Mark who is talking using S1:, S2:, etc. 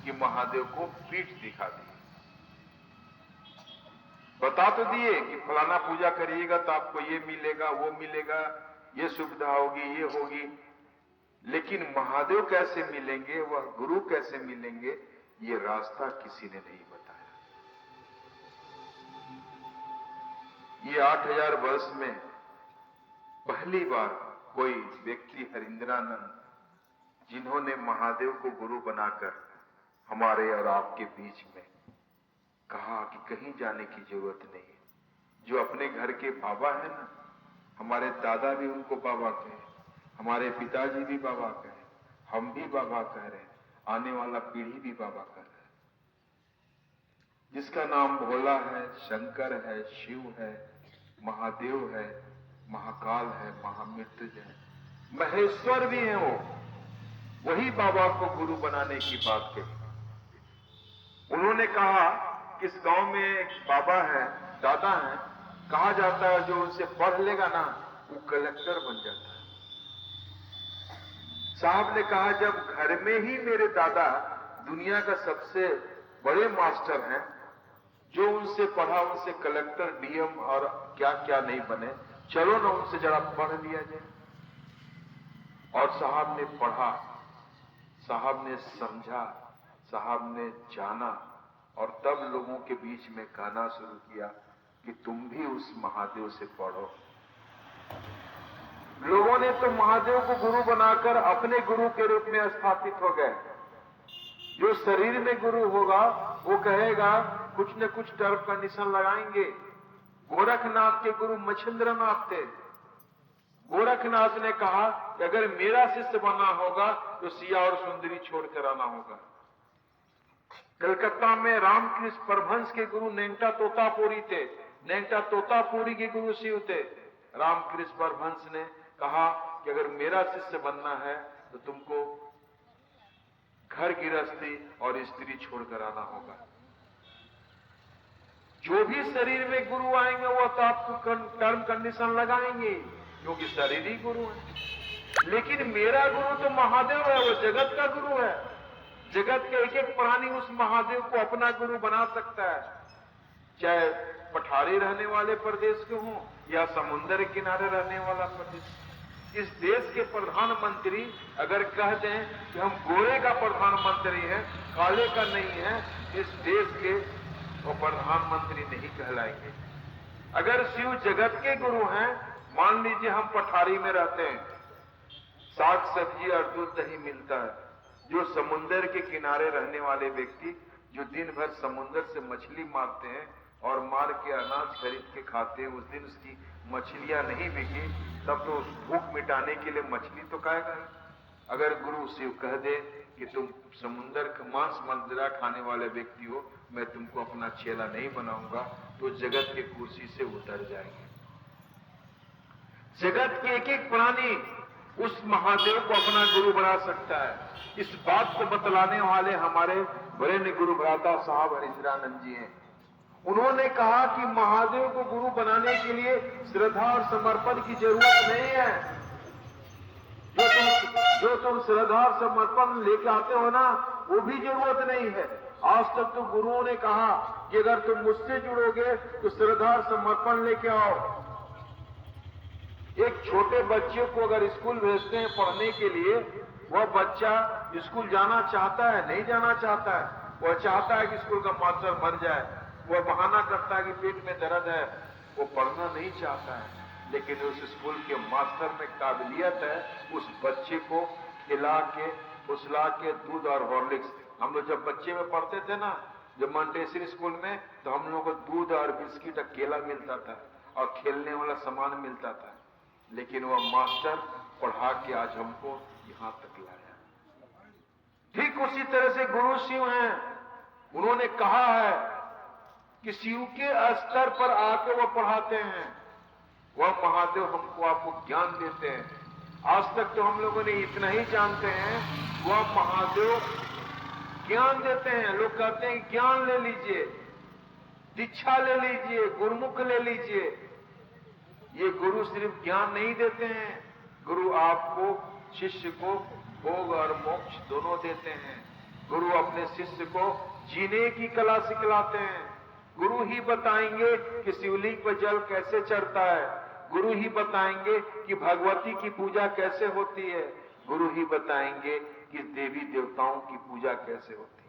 S1: कि महादेव को पीठ दिखा दी। बता तो दिए कि फलाना पूजा करिएगा तो आपको ये मिलेगा, वो मिलेगा, ये सुविधा होगी, ये होगी, लेकिन महादेव कैसे मिलेंगे, वह गुरु कैसे मिलेंगे, ये रास्ता किसी ने नहीं बताया। ये 8000 वर्ष में पहली बार कोई व्यक्ति हरिंद्रानंद, जिन्होंने महादेव को गुरु बनाकर हमारे और आपके बीच में कहा कि कहीं जाने की जरूरत नहीं है। जो अपने घर के बाबा है ना, हमारे दादा भी उनको बाबा कहे, हमारे पिताजी भी बाबा कहे, हम भी बाबा कह रहे हैं, आने वाला पीढ़ी भी बाबा कह रहे हैं। जिसका नाम भोला है, शंकर है, शिव है, महादेव है, महाकाल है, महामृत्युंजय है, महेश्वर भी है, वही बाबा को गुरु बनाने की बात कही। उन्होंने कहा कि इस गांव में एक बाबा है, दादा है, कहा जाता है जो उनसे पढ़ लेगा ना वो कलेक्टर बन जाता है। साहब ने कहा जब घर में ही मेरे दादा दुनिया का सबसे बड़े मास्टर हैं, जो उनसे पढ़ा उनसे कलेक्टर, डीएम और क्या क्या नहीं बने, चलो ना उनसे जरा पढ़ लिया जाए। और साहब ने पढ़ा, साहब ने समझा, साहब ने जाना और तब लोगों के बीच में कहना शुरू किया कि तुम भी उस महादेव से पढ़ो। लोगों ने तो महादेव को गुरु बनाकर अपने गुरु के रूप में स्थापित हो गए। जो शरीर में गुरु होगा वो कहेगा कुछ न कुछ टर्म कंडीशन लगाएंगे। गोरखनाथ के गुरु मच्छिंद्रनाथ थे। गोरखनाथ ने कहा कि अगर मेरा शिष्य बनना होगा तो सिया और सुंदरी छोड़कर आना होगा। कलकत्ता में रामकृष्ण परमहंस के गुरु नेंगटा तोतापुरी थे। नेंगटा तोतापुरी के गुरु शिव थे। रामकृष्ण परमहंस ने कहा कि अगर मेरा शिष्य बनना है तो तुमको घर गृहस्थी और स्त्री छोड़कर आना होगा। जो भी शरीर में गुरु आएंगे वो तो आपको टर्म कंडीशन लगाएंगे, क्योंकि शरीर ही गुरु है। लेकिन मेरा गुरु तो महादेव है, वो जगत का गुरु है। जगत के एक एक प्राणी उस महादेव को अपना गुरु बना सकता है, चाहे पठारी रहने वाले प्रदेश के हों या समुद्र के किनारे रहने वाला प्रदेश। इस देश के प्रधानमंत्री अगर कह दें कि हम गोरे का प्रधानमंत्री है, काले का नहीं है, इस देश के वो प्रधानमंत्री नहीं कहलाएंगे। अगर शिव जगत के गुरु हैं, मान लीजिए हम पठारी में रहते हैं, साग सब्जी और दूध दही मिलता है। जो समुद्र के किनारे रहने वाले व्यक्ति जो दिन भर समुद्र से मछली मारते हैं और मार के अनाज खरीद के खाते हैं, उस दिन उसकी मछलियां नहीं बिकी तब तो उस भूख मिटाने के लिए मछली तो खाएगा। अगर गुरु शिव कह दे कि तुम समुद्र का मांस मंदिरा खाने वाले व्यक्ति हो, मैं तुमको अपना चेला नहीं बनाऊंगा, तो जगत के कुर्सी से उतर जाएंगे। जगत के एक एक प्राणी उस महादेव को अपना गुरु बना सकता है। इस बात को बतलाने वाले हमारे वरेण्य गुरु भ्राता साहब हरिंद्रानंद जी हैं। उन्होंने कहा कि महादेव को गुरु बनाने के लिए श्रद्धा और समर्पण की जरूरत नहीं है। जो तुम श्रद्धा और समर्पण लेके आते हो ना, वो भी जरूरत नहीं है। आज तक तो गुरुओं ने कहा कि अगर तुम मुझसे जुड़ोगे तो श्रद्धा और समर्पण लेके आओ। एक छोटे बच्चे को अगर स्कूल भेजते हैं पढ़ने के लिए, वह बच्चा स्कूल जाना चाहता है, नहीं जाना चाहता है। वह चाहता है कि स्कूल का मास्टर मर जाए, वह बहाना करता है कि पेट में दर्द है, वो पढ़ना नहीं चाहता है। लेकिन उस स्कूल के मास्टर में काबिलियत है उस बच्चे को खिला के फुसला के दूध और हॉर्लिक्स। हम लोग जब बच्चे में पढ़ते थे ना, जब मॉन्टेसरी स्कूल में, तो हम लोग को दूध और बिस्किट और केला मिलता था और खेलने वाला सामान मिलता था। लेकिन वह मास्टर पढ़ा के आज हमको यहां तक लाया। ठीक उसी तरह से गुरु शिव हैं। उन्होंने कहा है कि शिव के स्तर पर आके वह पढ़ाते हैं। वह महादेव हमको आपको ज्ञान देते हैं। आज तक तो हम लोगों ने इतना ही जानते हैं, वह महादेव ज्ञान देते हैं। लोग कहते हैं ज्ञान ले लीजिए, दीक्षा ले लीजिए, गुरुमुख ले लीजिए। ये गुरु सिर्फ ज्ञान नहीं देते हैं, गुरु आपको शिष्य को भोग और मोक्ष दोनों देते हैं। गुरु अपने शिष्य को जीने की कला सिखलाते हैं। गुरु ही बताएंगे कि शिवलिंग पर जल कैसे चढ़ता है, गुरु ही बताएंगे कि भगवती की पूजा कैसे होती है, गुरु ही बताएंगे कि देवी देवताओं की पूजा कैसे होती है।